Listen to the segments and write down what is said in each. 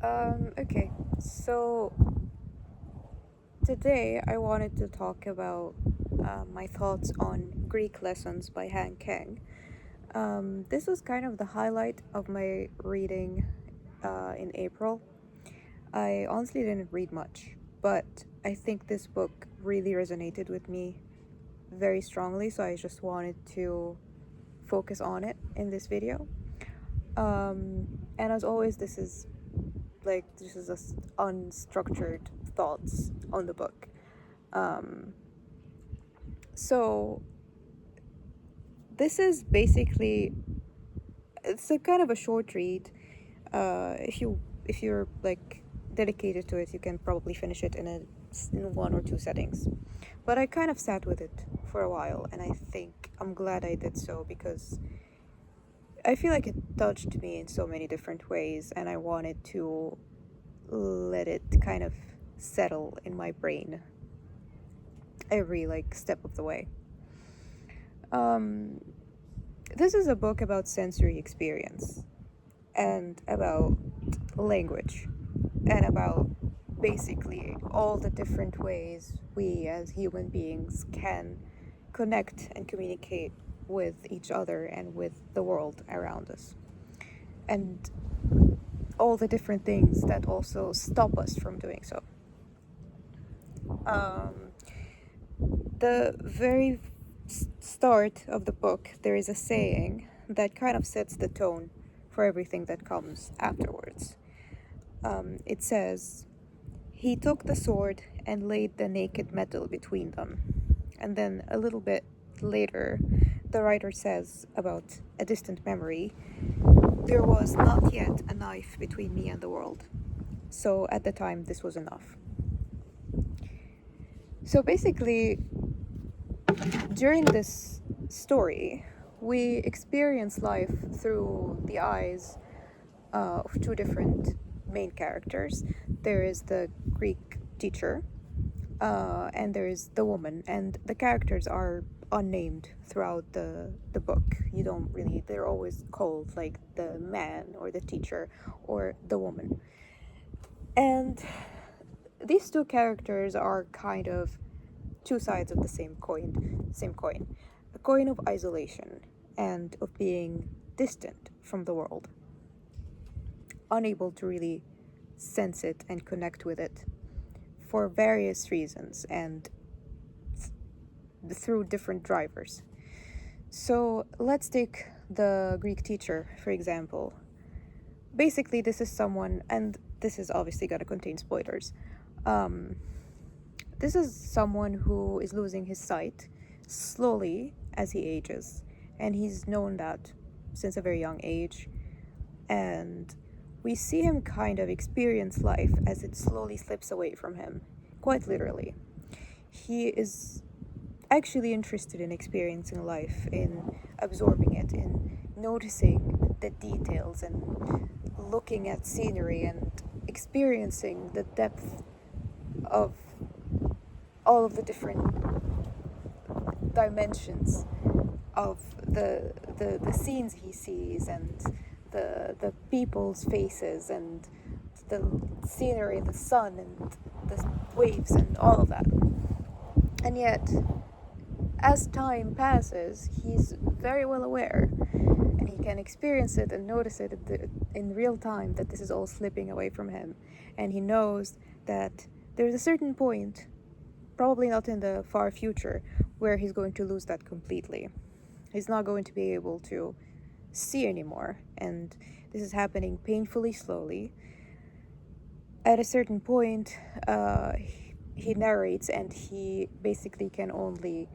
Okay, so today I wanted to talk about my thoughts on Greek lessons by Kang. This was kind of the highlight of my reading in April. I honestly didn't read much, but I think this book really resonated with me very strongly, so I just wanted to focus on it in this video. And as always, this is unstructured thoughts on the book. Um, so this is basically it's a kind of a short read. If you're like dedicated to it, you can probably finish it in one or two settings. But I kind of sat with it for a while, and I think I'm glad I did so because I feel like it touched me in so many different ways, and I wanted to let it kind of settle in my brain every like step of the way. Um, this is a book about sensory experience and about language and about basically all the different ways we as human beings can connect and communicate with each other and with the world around us, and all the different things that also stop us from doing so. Um, the very start of the book, there is a saying that kind of sets the tone for everything that comes afterwards. It says, "He took the sword and laid the naked metal between them." And then a little bit later, the writer says about a distant memory, "There was not yet a knife between me and the world. So at the time, this was enough." So basically, during this story, we experience life through the eyes of two different main characters. There is the Greek teacher, and there is the woman, and the characters are unnamed throughout the book. You don't really, they're always called like the man or the teacher or the woman. And these two characters are kind of two sides of the same coin, a coin of isolation and of being distant from the world, unable to really sense it and connect with it for various reasons and through different drivers. So let's take the Greek teacher, for example. Basically, this is someone, and this is obviously going to contain spoilers. Um, this is someone who is losing his sight slowly as he ages, and he's known that since a very young age. And we see him kind of experience life as it slowly slips away from him, quite literally. He is actually interested in experiencing life, in absorbing it, in noticing the details and looking at scenery and experiencing the depth of all of the different dimensions of the scenes he sees, and the people's faces, and the scenery, the sun, and the waves, and all of that. And yet, as time passes, he's very well aware, and he can experience it and notice it in real time, that this is all slipping away from him. And he knows that there's a certain point, probably not in the far future, where he's going to lose that completely. He's not going to be able to see anymore, and this is happening painfully slowly. At a certain point, he narrates, and he basically can only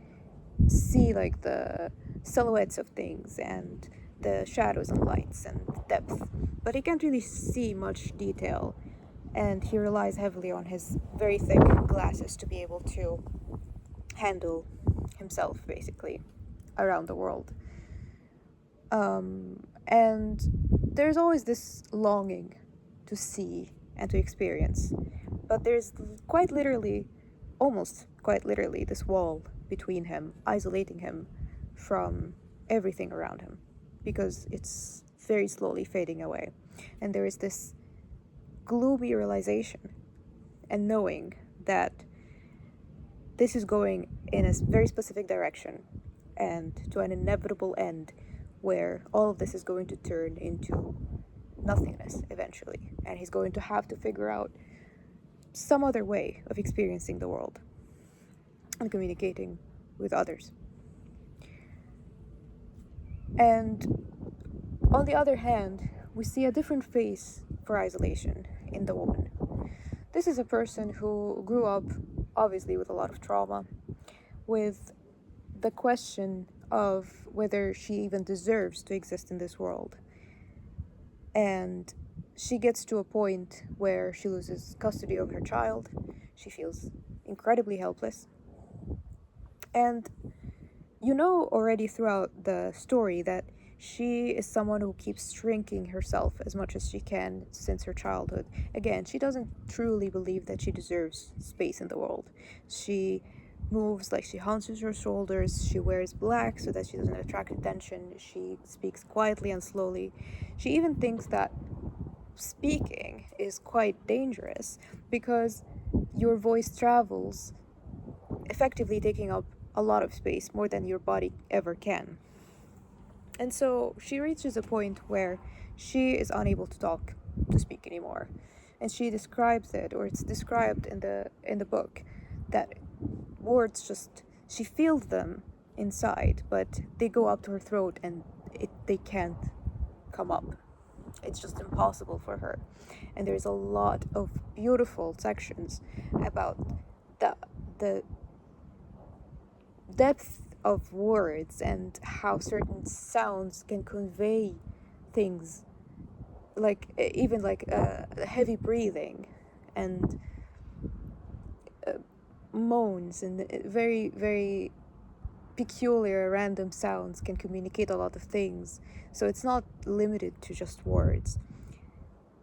see like the silhouettes of things and the shadows and lights and depth, but he can't really see much detail, and he relies heavily on his very thick glasses to be able to handle himself basically around the world. And there's always this longing to see and to experience, but there's quite literally, almost quite literally, this wall between him, isolating him from everything around him, because it's very slowly fading away. And there is this gloomy realization and knowing that this is going in a very specific direction and to an inevitable end where all of this is going to turn into nothingness eventually, and he's going to have to figure out some other way of experiencing the world and communicating with others. And on the other hand, we see a different face for isolation in the woman. This is a person who grew up, obviously, with a lot of trauma, with the question of whether she even deserves to exist in this world. And she gets to a point where she loses custody of her child. She feels incredibly helpless. And you know already throughout the story that she is someone who keeps shrinking herself as much as she can since her childhood. Again, she doesn't truly believe that she deserves space in the world. She moves like she hunches her shoulders. She wears black so that she doesn't attract attention. She speaks quietly and slowly. She even thinks that speaking is quite dangerous because your voice travels, effectively taking up a lot of space, more than your body ever can. And so she reaches a point where she is unable to speak anymore. And she describes it, or it's described in the book, that words just, she feels them inside, but they go up to her throat and they can't come up. It's just impossible for her. And there's a lot of beautiful sections about the depth of words and how certain sounds can convey things, like even like heavy breathing and moans and very, very peculiar random sounds can communicate a lot of things. So it's not limited to just words.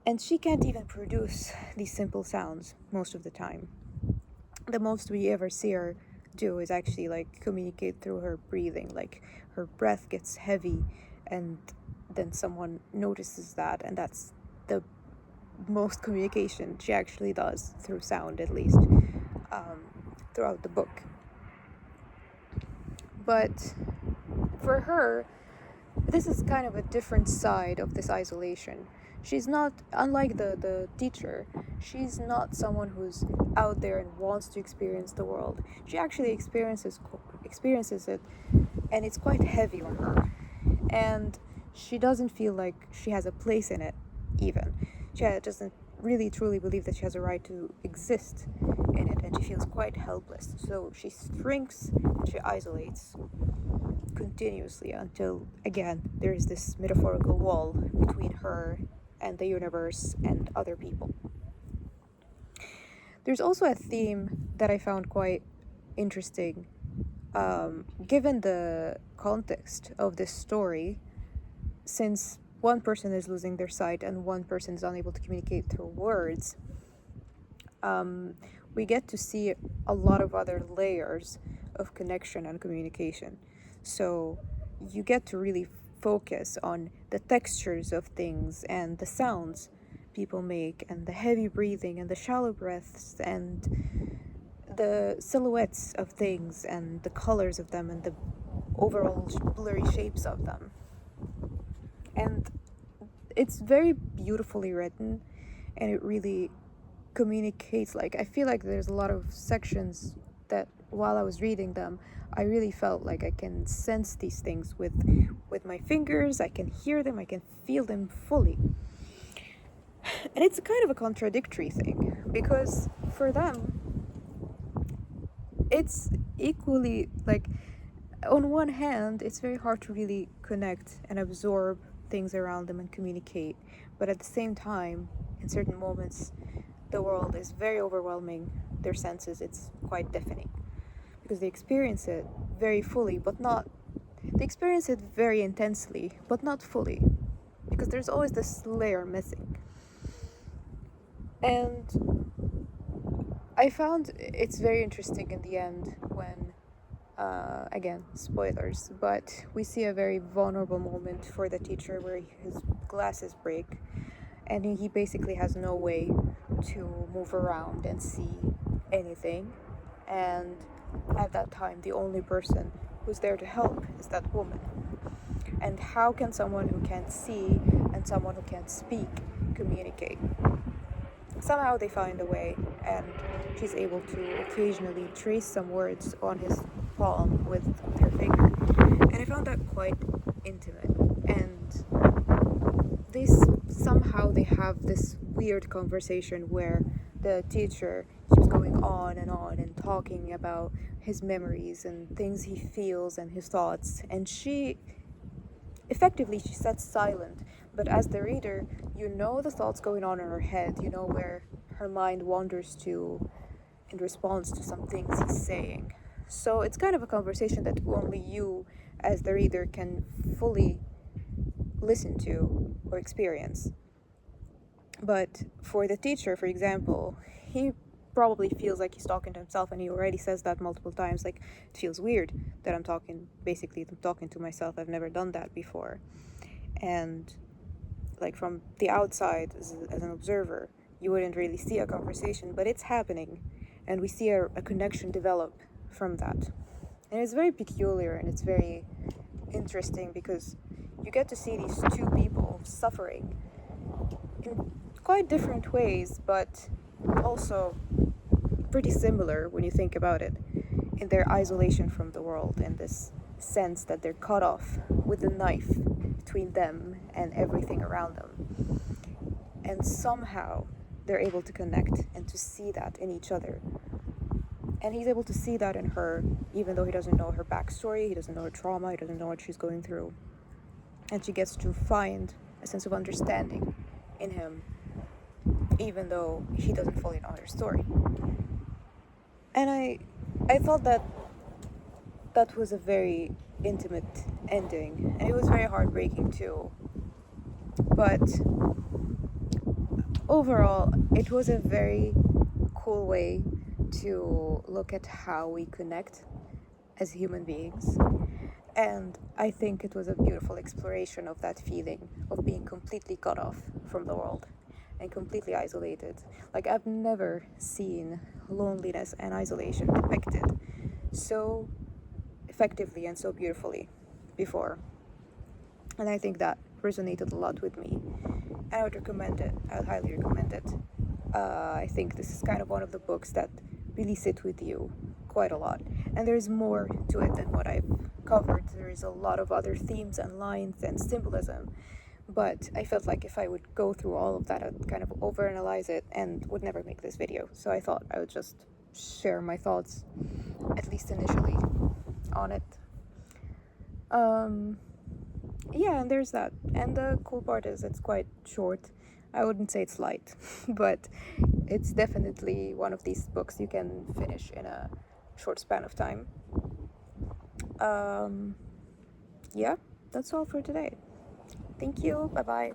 And she can't even produce these simple sounds most of the time. The most we ever see her do is actually like communicate through her breathing. Like her breath gets heavy and then someone notices that, and that's the most communication she actually does through sound, at least throughout the book. But for her, this is kind of a different side of this isolation. She's not, unlike the teacher, she's not someone who's out there and wants to experience the world. She actually experiences it, and it's quite heavy on her. And she doesn't feel like she has a place in it, even. She doesn't really truly believe that she has a right to exist in it, and she feels quite helpless. So she shrinks and she isolates continuously until, again, there is this metaphorical wall between her and the universe and other people. There's also a theme that I found quite interesting, given the context of this story, since one person is losing their sight and one person is unable to communicate through words. We get to see a lot of other layers of connection and communication. So you get to really focus on the textures of things and the sounds people make and the heavy breathing and the shallow breaths and the silhouettes of things and the colors of them and the overall blurry shapes of them. And it's very beautifully written, and it really communicates. Like, I feel like there's a lot of sections that while I was reading them, I really felt like I can sense these things with my fingers. I can hear them, I can feel them fully. And it's kind of a contradictory thing, because for them it's equally like, on one hand, it's very hard to really connect and absorb things around them and communicate, but at the same time, in certain moments, the world is very overwhelming. Their senses, it's quite deafening, because they experience it very fully, but not, they experience it very intensely, but not fully, because there's always this layer missing. And I found it's very interesting in the end when, again, spoilers, but we see a very vulnerable moment for the teacher where his glasses break, and he basically has no way to move around and see anything. And at that time, the only person who's there to help is that woman. And how can someone who can't see and someone who can't speak communicate? Somehow they find a way, and she's able to occasionally trace some words on his palm with her finger. And I found that quite intimate. And this somehow they have this weird conversation where the teacher keeps going on and talking about his memories and things he feels and his thoughts, and she sits silent, but as the reader, you know the thoughts going on in her head, you know where her mind wanders to in response to some things he's saying. So it's kind of a conversation that only you, as the reader, can fully listen to or experience. But for the teacher, for example, he probably feels like he's talking to himself, and he already says that multiple times, like, it feels weird that I'm talking to myself. I've never done that before. And like from the outside, as an observer, you wouldn't really see a conversation, but it's happening, and we see a connection develop from that. And it's very peculiar, and it's very interesting because you get to see these two people suffering in quite different ways, but also pretty similar when you think about it, in their isolation from the world, in this sense that they're cut off with a knife between them and everything around them. And somehow they're able to connect and to see that in each other. And he's able to see that in her, even though he doesn't know her backstory, he doesn't know her trauma, he doesn't know what she's going through. And she gets to find a sense of understanding in him, even though he doesn't fully know her story. And I thought that was a very intimate ending, and it was very heartbreaking too. But overall, it was a very cool way to look at how we connect as human beings. And I think it was a beautiful exploration of that feeling of being completely cut off from the world and completely isolated. Like, I've never seen loneliness and isolation depicted so effectively and so beautifully before. And I think that resonated a lot with me. And I would recommend it. I would highly recommend it. I think this is kind of one of the books that really sit with you quite a lot. And there's more to it than what I've covered. There is a lot of other themes and lines and symbolism. But I felt like if I would go through all of that, I'd kind of overanalyze it and would never make this video. So I thought I would just share my thoughts, at least initially, on it. Yeah, and there's that. And the cool part is it's quite short. I wouldn't say it's light, but it's definitely one of these books you can finish in a short span of time. Yeah, that's all for today. Thank you. Bye bye.